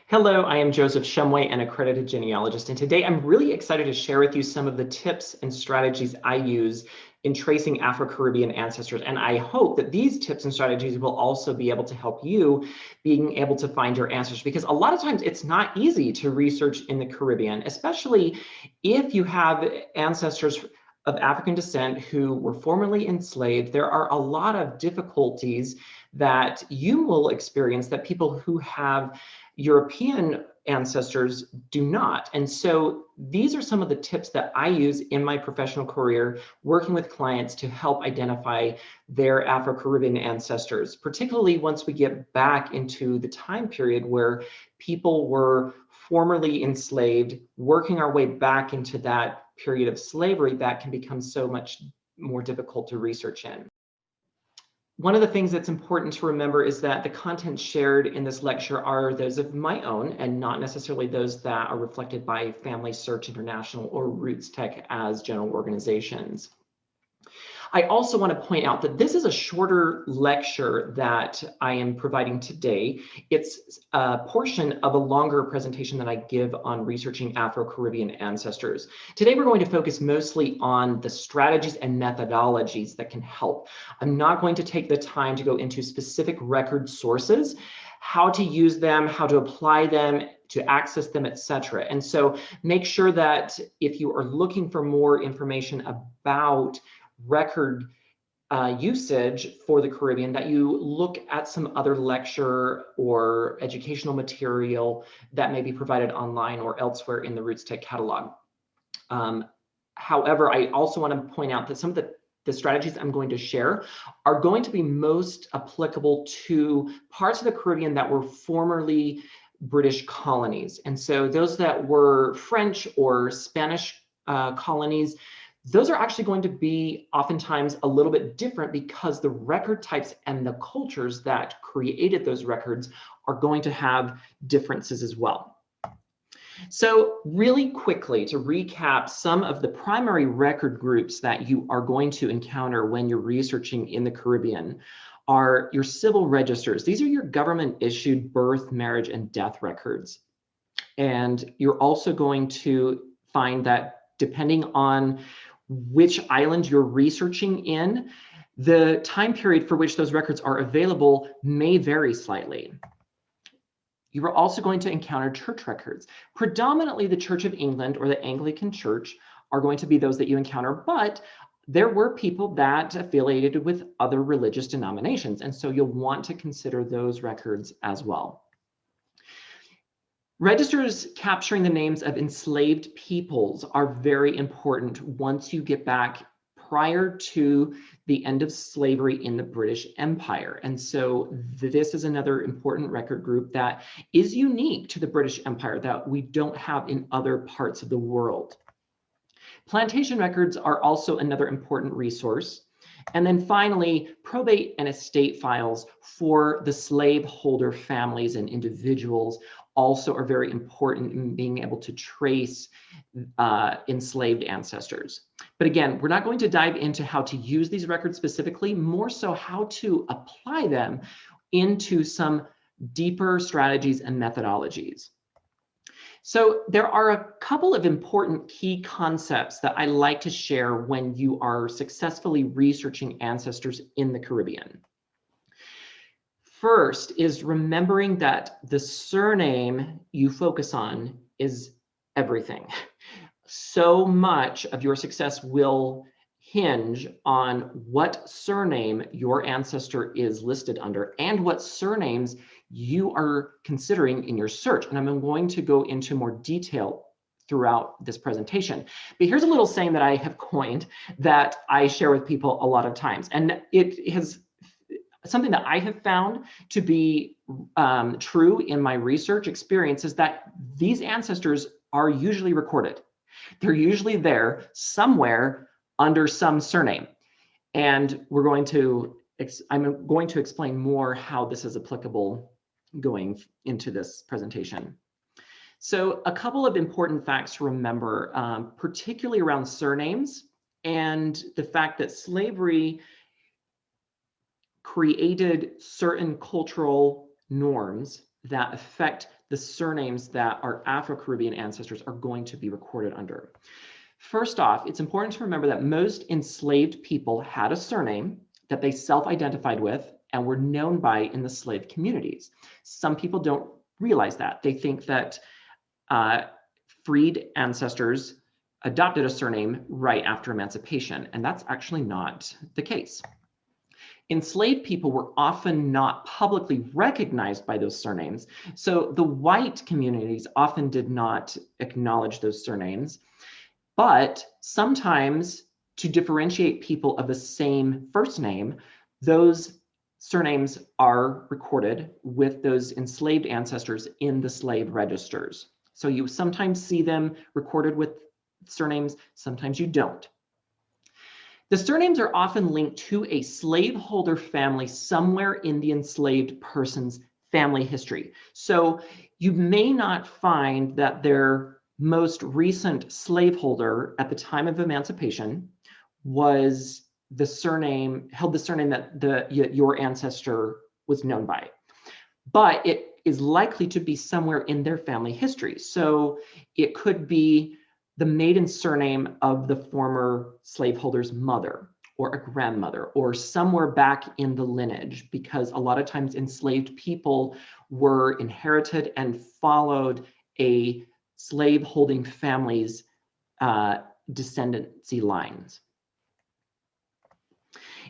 Hello, I am Joseph Shumway, an accredited genealogist, and today I'm really excited to share with you some of the tips and strategies I use in tracing Afro-Caribbean ancestors. And I hope that these tips and strategies will also be able to help you being able to find your ancestors, because a lot of times it's not easy to research in the Caribbean, especially if you have ancestors of African descent who were formerly enslaved. There are a lot of difficulties that you will experience that people who have European ancestors do not. And so these are some of the tips that I use in my professional career, working with clients to help identify their Afro-Caribbean ancestors, particularly once we get back into the time period where people were formerly enslaved, working our way back into that period of slavery that can become so much more difficult to research in. One of the things that's important to remember is that the content shared in this lecture are those of my own and not necessarily those that are reflected by FamilySearch International or RootsTech as general organizations. I also want to point out that this is a shorter lecture that I am providing today. It's a portion of a longer presentation that I give on researching Afro-Caribbean ancestors. Today, we're going to focus mostly on the strategies and methodologies that can help. I'm not going to take the time to go into specific record sources, how to use them, how to apply them, to access them, etc. And so make sure that if you are looking for more information about record usage for the Caribbean, that you look at some other lecture or educational material that may be provided online or elsewhere in the RootsTech catalog. However, I also want to point out that some of the strategies I'm going to share are going to be most applicable to parts of the Caribbean that were formerly British colonies. And so those that were French or Spanish colonies, those are actually going to be oftentimes a little bit different because the record types and the cultures that created those records are going to have differences as well. So really quickly, to recap some of the primary record groups that you are going to encounter when you're researching in the Caribbean are your civil registers. These are your government issued birth, marriage, and death records. And you're also going to find that depending on which island you're researching in, the time period for which those records are available may vary slightly. You are also going to encounter church records. Predominantly the Church of England or the Anglican Church are going to be those that you encounter, but there were people that affiliated with other religious denominations, and so you'll want to consider those records as well. Registers capturing the names of enslaved peoples are very important once you get back prior to the end of slavery in the British Empire. And so this is another important record group that is unique to the British Empire that we don't have in other parts of the world. Plantation records are also another important resource. And then finally, probate and estate files for the slaveholder families and individuals also are very important in being able to trace enslaved ancestors. But again, we're not going to dive into how to use these records specifically, more so how to apply them into some deeper strategies and methodologies. So there are a couple of important key concepts that I like to share when you are successfully researching ancestors in the Caribbean. First is remembering that the surname you focus on is everything. So much of your success will hinge on what surname your ancestor is listed under and what surnames you are considering in your search. And I'm going to go into more detail throughout this presentation. But here's a little saying that I have coined that I share with people a lot of times. And it has something that I have found to be true in my research experience is that these ancestors are usually recorded. They're usually there somewhere under some surname. And I'm going to explain more how this is applicable going into this presentation. So a couple of important facts to remember, particularly around surnames and the fact that slavery created certain cultural norms that affect the surnames that our Afro-Caribbean ancestors are going to be recorded under. First off, it's important to remember that most enslaved people had a surname that they self-identified with and were known by in the slave communities. Some people don't realize that. They think that freed ancestors adopted a surname right after emancipation, and that's actually not the case. Enslaved people were often not publicly recognized by those surnames, so the white communities often did not acknowledge those surnames, but sometimes to differentiate people of the same first name, those surnames are recorded with those enslaved ancestors in the slave registers. So you sometimes see them recorded with surnames, sometimes you don't. The surnames are often linked to a slaveholder family somewhere in the enslaved person's family history. So you may not find that their most recent slaveholder at the time of emancipation was the surname, held the surname that your ancestor was known by, but it is likely to be somewhere in their family history. So it could be the maiden surname of the former slaveholder's mother or a grandmother or somewhere back in the lineage, because a lot of times enslaved people were inherited and followed a slave-holding family's descendancy lines.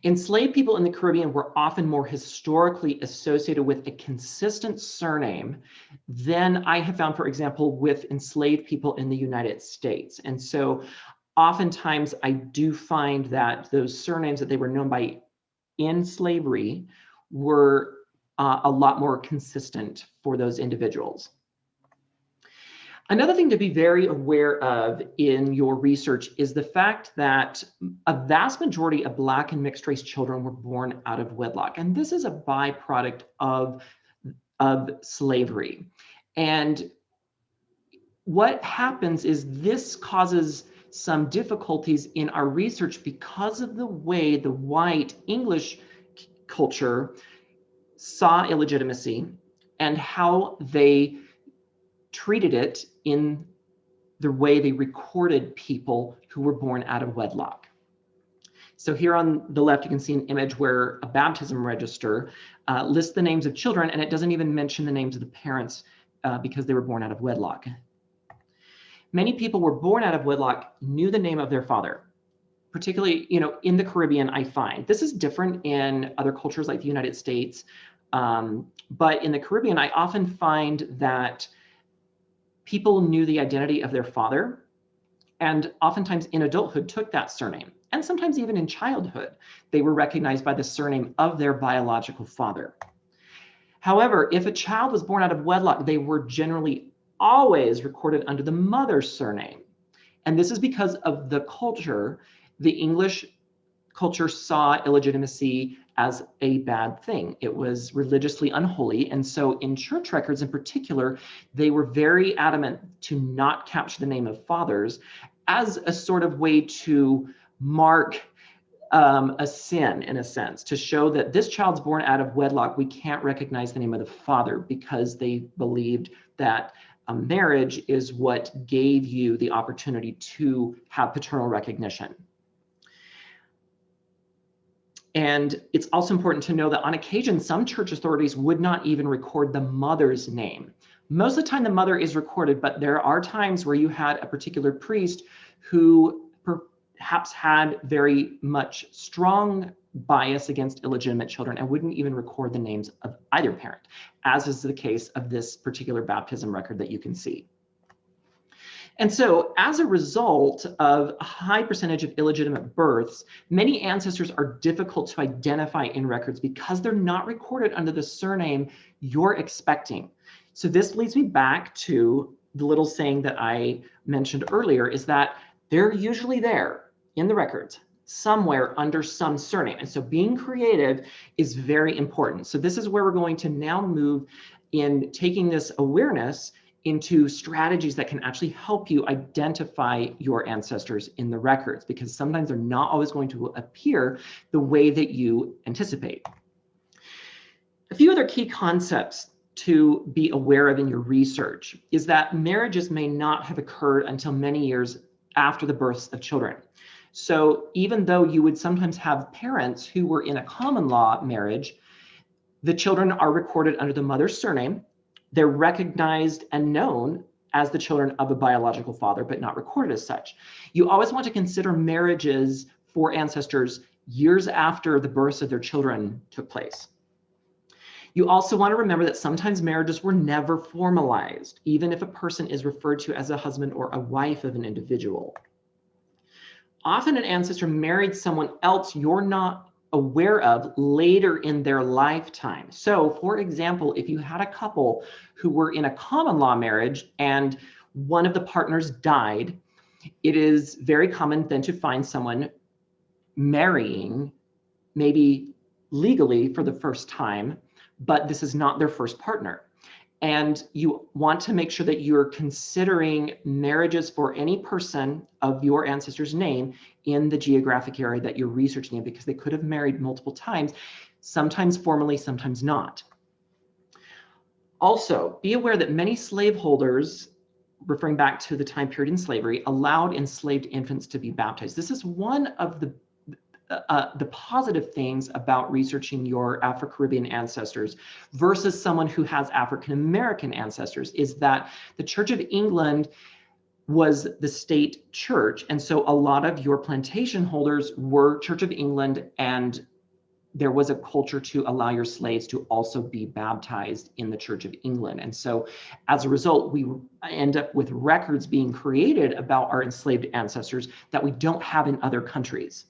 Enslaved people in the Caribbean were often more historically associated with a consistent surname than I have found, for example, with enslaved people in the United States. And so oftentimes I do find that those surnames that they were known by in slavery were a lot more consistent for those individuals. Another thing to be very aware of in your research is the fact that a vast majority of Black and mixed race children were born out of wedlock. And this is a byproduct of slavery. And what happens is this causes some difficulties in our research because of the way the white English culture saw illegitimacy and how they treated it in the way they recorded people who were born out of wedlock. So here on the left, you can see an image where a baptism register lists the names of children, and it doesn't even mention the names of the parents because they were born out of wedlock. Many people were born out of wedlock knew the name of their father, particularly, in the Caribbean. I find this is different in other cultures like the United States, but in the Caribbean, I often find that people knew the identity of their father, and oftentimes in adulthood took that surname. And sometimes even in childhood, they were recognized by the surname of their biological father. However, if a child was born out of wedlock, they were generally always recorded under the mother's surname. And this is because of the culture. The English culture saw illegitimacy as a bad thing. It was religiously unholy. And so in church records in particular, they were very adamant to not capture the name of fathers as a sort of way to mark a sin, in a sense, to show that this child's born out of wedlock. We can't recognize the name of the father because they believed that marriage is what gave you the opportunity to have paternal recognition. And it's also important to know that on occasion, some church authorities would not even record the mother's name. Most of the time the mother is recorded, but there are times where you had a particular priest who perhaps had very much strong bias against illegitimate children and wouldn't even record the names of either parent, as is the case of this particular baptism record that you can see. And so as a result of a high percentage of illegitimate births, many ancestors are difficult to identify in records because they're not recorded under the surname you're expecting. So this leads me back to the little saying that I mentioned earlier, is that they're usually there in the records somewhere under some surname. And so being creative is very important. So this is where we're going to now move in taking this awareness into strategies that can actually help you identify your ancestors in the records, because sometimes they're not always going to appear the way that you anticipate. A few other key concepts to be aware of in your research is that marriages may not have occurred until many years after the births of children. So even though you would sometimes have parents who were in a common law marriage, the children are recorded under the mother's surname. They're recognized and known as the children of a biological father, but not recorded as such. You always want to consider marriages for ancestors years after the births of their children took place. You also want to remember that sometimes marriages were never formalized, even if a person is referred to as a husband or a wife of an individual. Often an ancestor married someone else you're not aware of later in their lifetime. So for example, if you had a couple who were in a common law marriage and one of the partners died, it is very common then to find someone marrying maybe legally for the first time, but this is not their first partner. And you want to make sure that you're considering marriages for any person of your ancestor's name in the geographic area that you're researching in, because they could have married multiple times, sometimes formally, sometimes not. Also, be aware that many slaveholders, referring back to the time period in slavery, allowed enslaved infants to be baptized. This is one of the positive things about researching your Afro-Caribbean ancestors versus someone who has African-American ancestors, is that the Church of England was the state church. And so a lot of your plantation holders were Church of England, and there was a culture to allow your slaves to also be baptized in the Church of England. And so as a result, we end up with records being created about our enslaved ancestors that we don't have in other countries.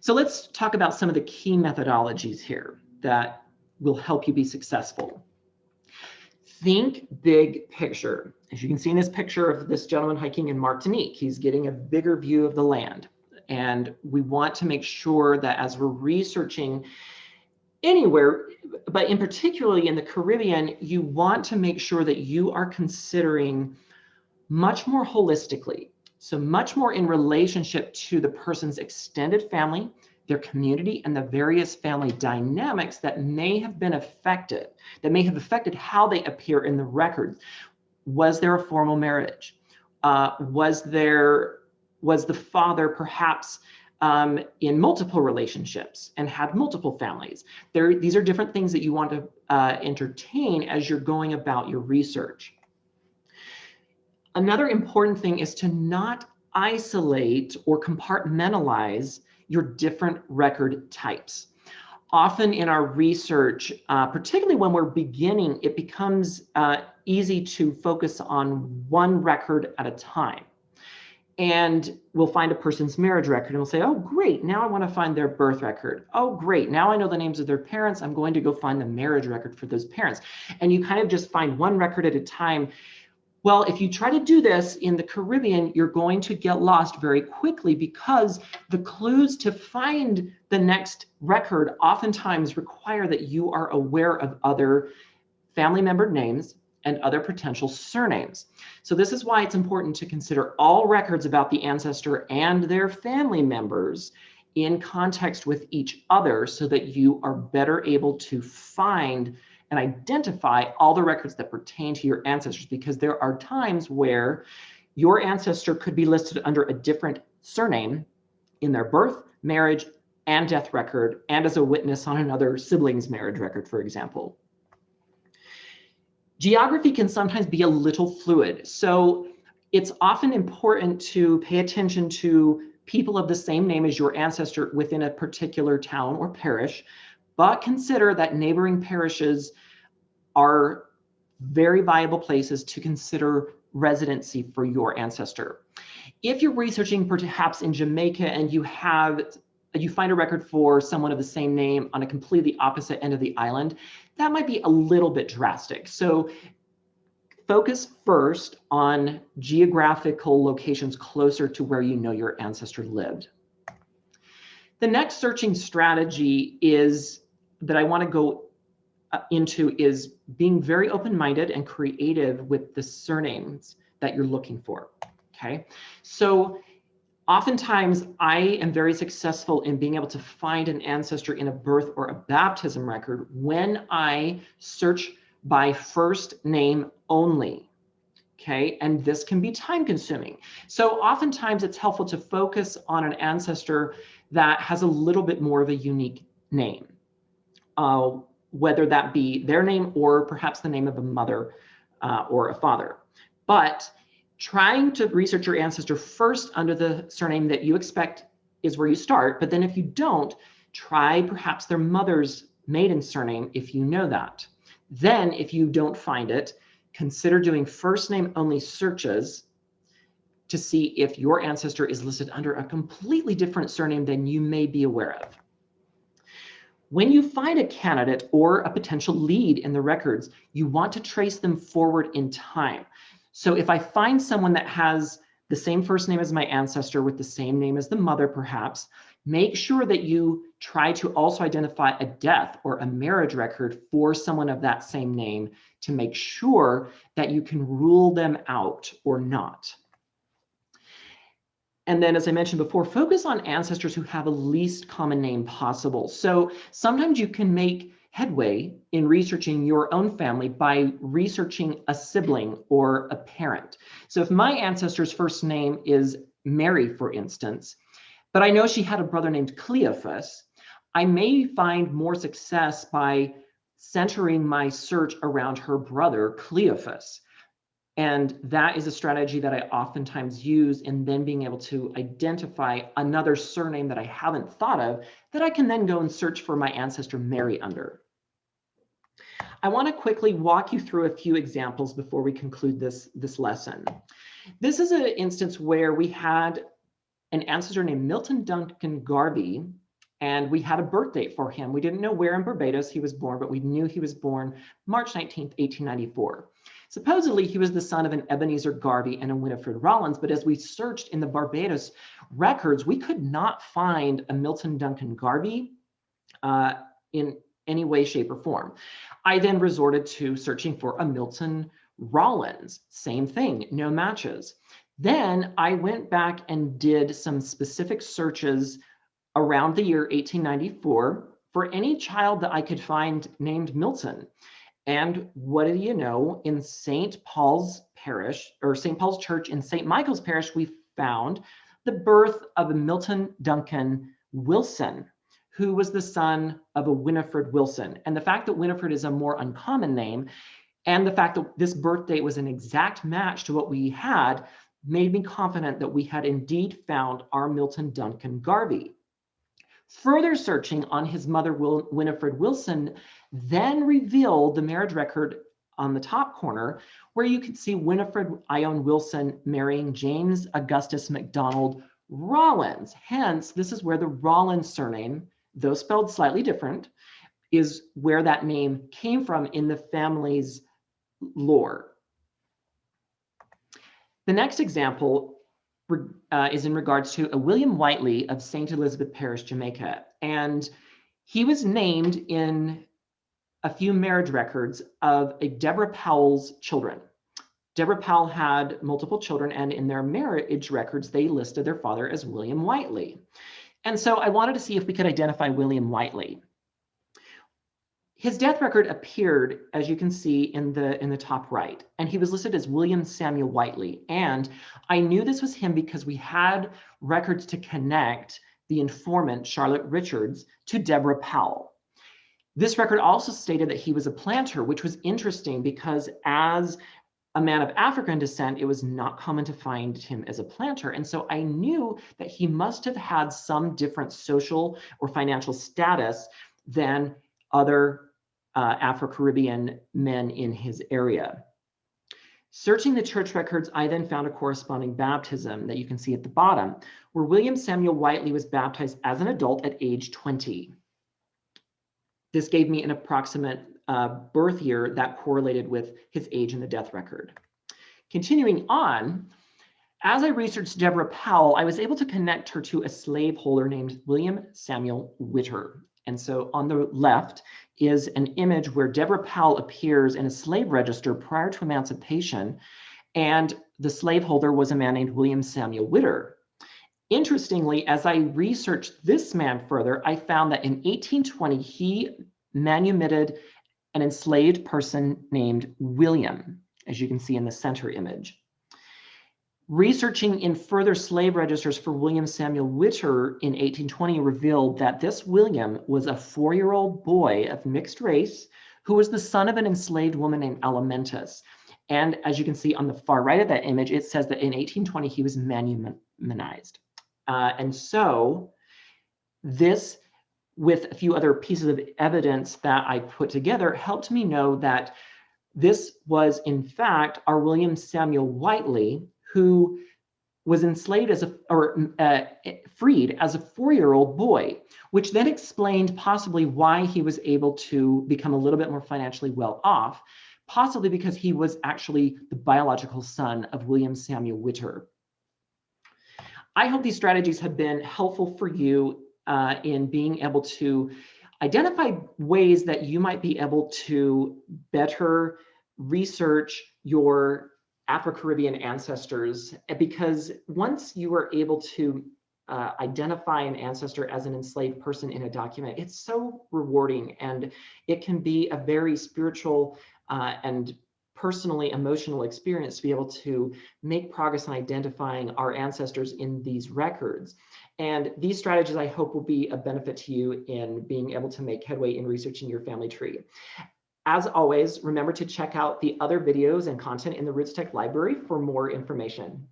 So let's talk about some of the key methodologies here that will help you be successful. Think big picture. As you can see in this picture of this gentleman hiking in Martinique, he's getting a bigger view of the land. And we want to make sure that as we're researching anywhere, but in particularly in the Caribbean, you want to make sure that you are considering much more holistically. So much more in relationship to the person's extended family, their community, and the various family dynamics that may have been affected, that may have affected how they appear in the records. Was there a formal marriage? Was the father perhaps in multiple relationships and had multiple families? These are different things that you want to entertain as you're going about your research. Another important thing is to not isolate or compartmentalize your different record types. Often in our research, particularly when we're beginning, it becomes easy to focus on one record at a time. And we'll find a person's marriage record and we'll say, oh, great, now I want to find their birth record. Oh, great, now I know the names of their parents. I'm going to go find the marriage record for those parents. And you kind of just find one record at a time. Well, if you try to do this in the Caribbean, you're going to get lost very quickly, because the clues to find the next record oftentimes require that you are aware of other family member names and other potential surnames. So this is why it's important to consider all records about the ancestor and their family members in context with each other, so that you are better able to find and identify all the records that pertain to your ancestors, because there are times where your ancestor could be listed under a different surname in their birth, marriage, and death record, and as a witness on another sibling's marriage record, for example. Geography can sometimes be a little fluid, so it's often important to pay attention to people of the same name as your ancestor within a particular town or parish, but consider that neighboring parishes are very viable places to consider residency for your ancestor. If you're researching perhaps in Jamaica and you find a record for someone of the same name on a completely opposite end of the island, that might be a little bit drastic. So focus first on geographical locations closer to where you know your ancestor lived. The next searching strategy that I want to go into is being very open-minded and creative with the surnames that you're looking for. Okay, so Oftentimes, I am very successful in being able to find an ancestor in a birth or a baptism record when I search by first name only. Okay, and this can be time consuming. So oftentimes it's helpful to focus on an ancestor that has a little bit more of a unique name, whether that be their name or perhaps the name of a mother or a father. But trying to research your ancestor first under the surname that you expect is where you start. But then if you don't, try perhaps their mother's maiden surname if you know that. Then if you don't find it, consider doing first name only searches to see if your ancestor is listed under a completely different surname than you may be aware of. When you find a candidate or a potential lead in the records, you want to trace them forward in time. So if I find someone that has the same first name as my ancestor with the same name as the mother, perhaps, make sure that you try to also identify a death or a marriage record for someone of that same name to make sure that you can rule them out or not. And then, as I mentioned before, focus on ancestors who have a least common name possible. So sometimes you can make headway in researching your own family by researching a sibling or a parent. So if my ancestor's first name is Mary, for instance, but I know she had a brother named Cleophas, I may find more success by centering my search around her brother Cleophas. And that is a strategy that I oftentimes use in then being able to identify another surname that I haven't thought of that I can then go and search for my ancestor Mary under. I want to quickly walk you through a few examples before we conclude this lesson. This is an instance where we had an ancestor named Milton Duncan Garvey, and we had a birth date for him. We didn't know where in Barbados he was born, but we knew he was born March 19th, 1894. Supposedly, he was the son of an Ebenezer Garvey and a Winifred Rollins, but as we searched in the Barbados records, we could not find a Milton Duncan Garvey in any way, shape, or form. I then resorted to searching for a Milton Rollins. Same thing, no matches. Then I went back and did some specific searches around the year 1894 for any child that I could find named Milton. And what do you know, in St. Paul's Parish, or St. Paul's Church in St. Michael's Parish, we found the birth of a Milton Duncan Wilson, who was the son of a Winifred Wilson. And the fact that Winifred is a more uncommon name, and the fact that this birth date was an exact match to what we had, made me confident that we had indeed found our Milton Duncan Garvey. Further searching on his mother, Winifred Wilson, then revealed the marriage record on the top corner, where you could see Winifred Ione Wilson marrying James Augustus MacDonald Rollins. Hence, this is where the Rollins surname, though spelled slightly different, is where that name came from in the family's lore. The next example is in regards to a William Whiteley of St. Elizabeth Parish, Jamaica. And he was named in a few marriage records of a Deborah Powell's children. Deborah Powell had multiple children, and in their marriage records, they listed their father as William Whiteley. And so I wanted to see if we could identify William Whiteley. His death record appeared, as you can see in the top right, and he was listed as William Samuel Whiteley. And I knew this was him because we had records to connect the informant, Charlotte Richards, to Deborah Powell. This record also stated that he was a planter, which was interesting because as a man of African descent, it was not common to find him as a planter. And so I knew that he must have had some different social or financial status than other Afro-Caribbean men in his area. Searching the church records, I then found a corresponding baptism that you can see at the bottom, where William Samuel Whiteley was baptized as an adult at age 20. This gave me an approximate birth year that correlated with his age in the death record. Continuing on, as I researched Deborah Powell, I was able to connect her to a slaveholder named William Samuel Witter. And so on the left is an image where Deborah Powell appears in a slave register prior to emancipation, and the slaveholder was a man named William Samuel Witter. Interestingly, as I researched this man further, I found that in 1820, he manumitted an enslaved person named William, as you can see in the center image. Researching in further slave registers for William Samuel Witter in 1820 revealed that this William was a 4-year-old boy of mixed race who was the son of an enslaved woman named Alimentus. And as you can see on the far right of that image, it says that in 1820 he was manumitized. And so this, with a few other pieces of evidence that I put together, helped me know that this was in fact our William Samuel Whiteley, who was enslaved freed as a 4-year-old boy, which then explained possibly why he was able to become a little bit more financially well off, possibly because he was actually the biological son of William Samuel Witter. I hope these strategies have been helpful for you in being able to identify ways that you might be able to better research your Afro-Caribbean ancestors, because once you are able to identify an ancestor as an enslaved person in a document, it's so rewarding, and it can be a very spiritual and personally emotional experience to be able to make progress in identifying our ancestors in these records. And these strategies, I hope, will be a benefit to you in being able to make headway in researching your family tree. As always, remember to check out the other videos and content in the RootsTech library for more information.